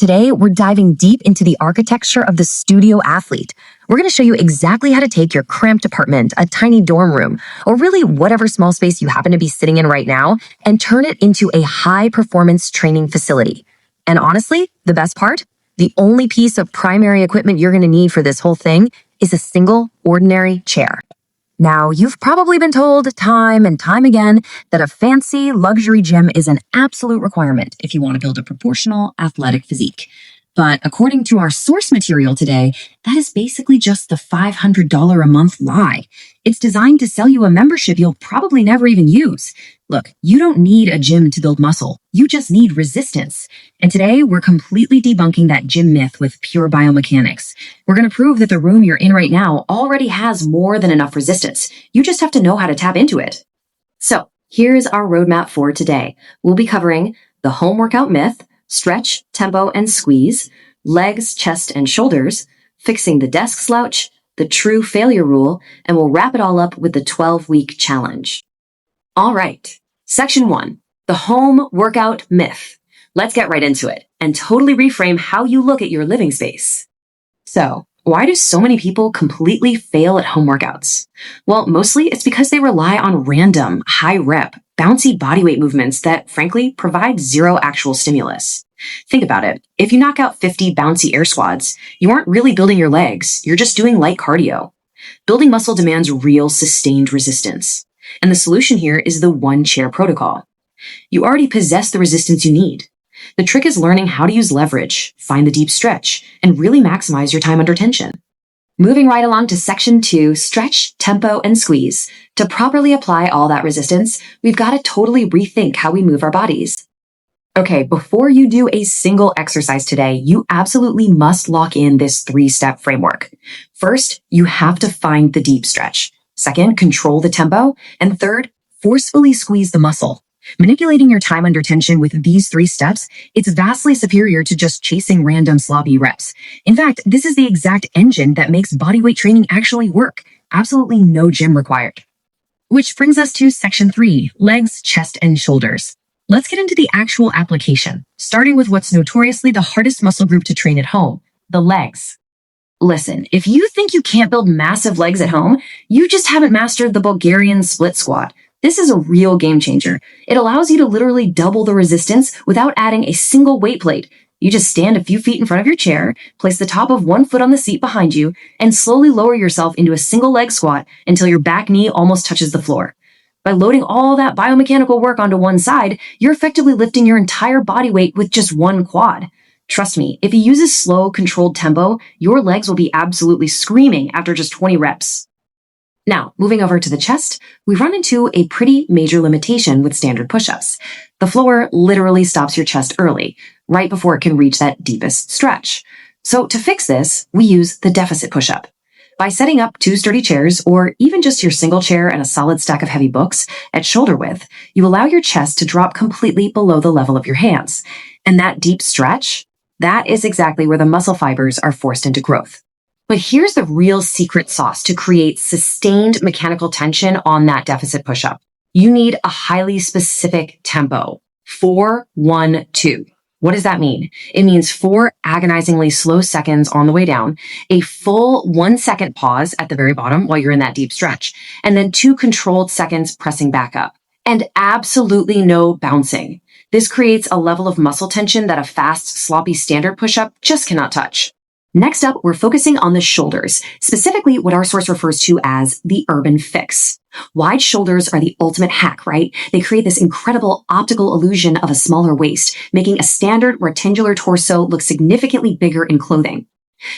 Today, we're diving deep into the architecture of the studio athlete. We're going to show you exactly how to take your cramped apartment, a tiny dorm room, or really whatever small space you happen to be sitting in right now, and turn it into a high-performance training facility. And honestly, the best part? The only piece of primary equipment you're going to need for this whole thing is a single, ordinary chair. Now, you've probably been told time and time again that a fancy luxury gym is an absolute requirement if you want to build a proportional athletic physique. But according to our source material today, that is basically just the $500 a month lie. It's designed to sell you a membership you'll probably never even use. Look, you don't need a gym to build muscle. You just need resistance. And today, we're completely debunking that gym myth with pure biomechanics. We're going to prove that the room you're in right now already has more than enough resistance. You just have to know how to tap into it. So, here's our roadmap for today. We'll be covering the home workout myth, stretch, tempo, and squeeze, legs, chest, and shoulders, fixing the desk slouch, the true failure rule, and we'll wrap it all up with the 12-week challenge. All right, section 1, the home workout myth. Let's get right into it and totally reframe how you look at your living space. So, why do so many people completely fail at home workouts? Well, mostly it's because they rely on random, high-rep, bouncy bodyweight movements that, frankly, provide zero actual stimulus. Think about it. If you knock out 50 bouncy air squats, you aren't really building your legs. You're just doing light cardio. Building muscle demands real, sustained resistance. And the solution here is the one-chair protocol. You already possess the resistance you need. The trick is learning how to use leverage, find the deep stretch, and really maximize your time under tension. Moving right along to section 2, stretch, tempo, and squeeze. To properly apply all that resistance, we've got to totally rethink how we move our bodies. Okay, before you do a single exercise today, you absolutely must lock in this 3-step framework. First, you have to find the deep stretch. Second, control the tempo. And third, forcefully squeeze the muscle. Manipulating your time under tension with these 3 steps, it's vastly superior to just chasing random sloppy reps. In fact, this is the exact engine that makes bodyweight training actually work. Absolutely no gym required. Which brings us to section 3, legs, chest, and shoulders. Let's get into the actual application, starting with what's notoriously the hardest muscle group to train at home, the legs. Listen, if you think you can't build massive legs at home, you just haven't mastered the Bulgarian split squat. This is a real game changer. It allows you to literally double the resistance without adding a single weight plate. You just stand a few feet in front of your chair, place the top of one foot on the seat behind you, and slowly lower yourself into a single leg squat until your back knee almost touches the floor. By loading all that biomechanical work onto one side, you're effectively lifting your entire body weight with just one quad. Trust me, if you use a slow, controlled tempo, your legs will be absolutely screaming after just 20 reps. Now, moving over to the chest, we run into a pretty major limitation with standard push-ups. The floor literally stops your chest early, right before it can reach that deepest stretch. So to fix this, we use the deficit push-up. By setting up 2 sturdy chairs, or even just your single chair and a solid stack of heavy books at shoulder width, you allow your chest to drop completely below the level of your hands. And that deep stretch, that is exactly where the muscle fibers are forced into growth. But here's the real secret sauce to create sustained mechanical tension on that deficit push-up. You need a highly specific tempo. 4-1-2. What does that mean? It means 4 agonizingly slow seconds on the way down, a full 1-second pause at the very bottom while you're in that deep stretch, and then 2 controlled seconds pressing back up. And absolutely no bouncing. This creates a level of muscle tension that a fast, sloppy standard push-up just cannot touch. Next up, we're focusing on the shoulders, specifically what our source refers to as the urban fix. Wide shoulders are the ultimate hack, right? They create this incredible optical illusion of a smaller waist, making a standard rectangular torso look significantly bigger in clothing.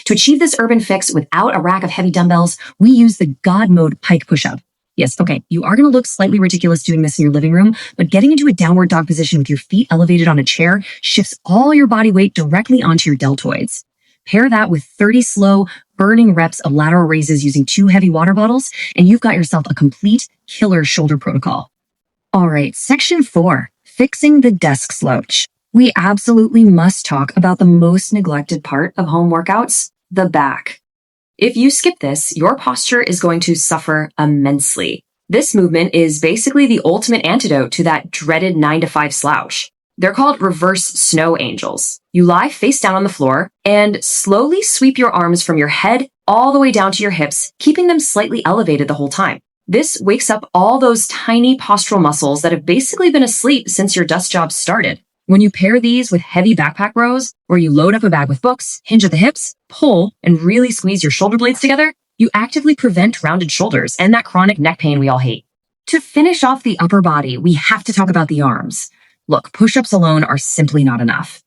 To achieve this urban fix without a rack of heavy dumbbells, we use the God mode pike push-up. Yes, okay, you are going to look slightly ridiculous doing this in your living room, but getting into a downward dog position with your feet elevated on a chair shifts all your body weight directly onto your deltoids. Pair that with 30 slow, burning reps of lateral raises using 2 heavy water bottles, and you've got yourself a complete killer shoulder protocol. All right, section 4, fixing the desk slouch. We absolutely must talk about the most neglected part of home workouts, the back. If you skip this, your posture is going to suffer immensely. This movement is basically the ultimate antidote to that dreaded 9-to-5 slouch. They're called reverse snow angels. You lie face down on the floor and slowly sweep your arms from your head all the way down to your hips, keeping them slightly elevated the whole time. This wakes up all those tiny postural muscles that have basically been asleep since your desk job started. When you pair these with heavy backpack rows, where you load up a bag with books, hinge at the hips, pull, and really squeeze your shoulder blades together, you actively prevent rounded shoulders and that chronic neck pain we all hate. To finish off the upper body, we have to talk about the arms. Look, push-ups alone are simply not enough.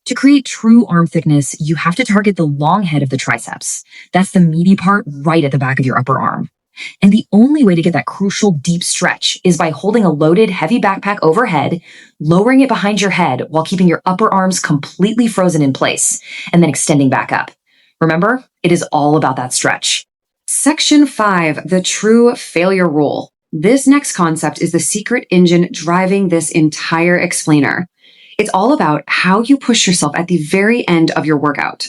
To create true arm thickness, you have to target the long head of the triceps. That's the meaty part right at the back of your upper arm. And the only way to get that crucial deep stretch is by holding a loaded heavy backpack overhead, lowering it behind your head while keeping your upper arms completely frozen in place, and then extending back up. Remember, it is all about that stretch. Section 5, the true failure rule. This next concept is the secret engine driving this entire explainer. It's all about how you push yourself at the very end of your workout.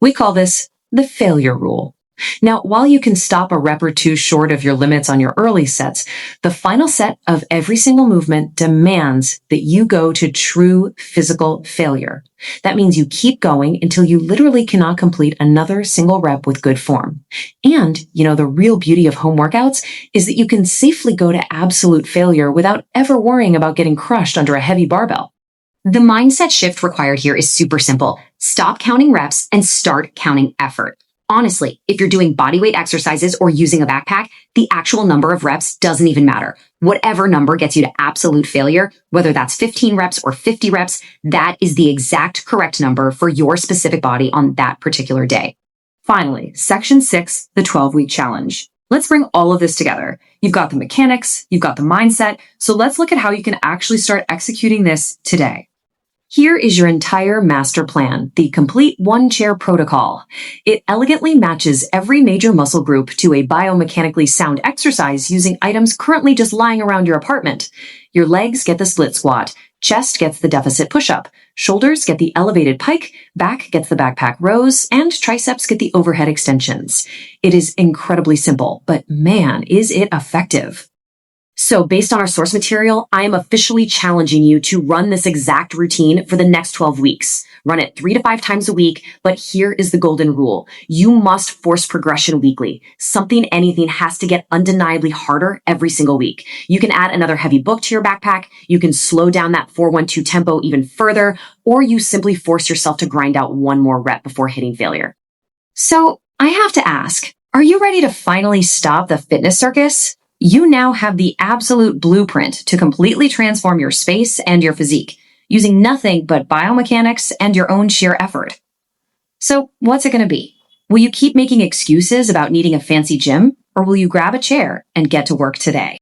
We call this the failure rule. Now, while you can stop a rep or two short of your limits on your early sets, the final set of every single movement demands that you go to true physical failure. That means you keep going until you literally cannot complete another single rep with good form. And, the real beauty of home workouts is that you can safely go to absolute failure without ever worrying about getting crushed under a heavy barbell. The mindset shift required here is super simple. Stop counting reps and start counting effort. Honestly, if you're doing bodyweight exercises or using a backpack, the actual number of reps doesn't even matter. Whatever number gets you to absolute failure, whether that's 15 reps or 50 reps, that is the exact correct number for your specific body on that particular day. Finally, section 6, the 12-week challenge. Let's bring all of this together. You've got the mechanics, you've got the mindset, so let's look at how you can actually start executing this today. Here is your entire master plan, the complete one-chair protocol. It elegantly matches every major muscle group to a biomechanically sound exercise using items currently just lying around your apartment. Your legs get the split squat, chest gets the deficit push-up, shoulders get the elevated pike, back gets the backpack rows, and triceps get the overhead extensions. It is incredibly simple, but man, is it effective. So based on our source material, I am officially challenging you to run this exact routine for the next 12 weeks. Run it 3 to 5 times a week, but here is the golden rule. You must force progression weekly. Anything has to get undeniably harder every single week. You can add another heavy book to your backpack. You can slow down that 4-1-2 tempo even further, or you simply force yourself to grind out one more rep before hitting failure. So I have to ask, are you ready to finally stop the fitness circus? You now have the absolute blueprint to completely transform your space and your physique, using nothing but biomechanics and your own sheer effort. So what's it going to be? Will you keep making excuses about needing a fancy gym, or will you grab a chair and get to work today?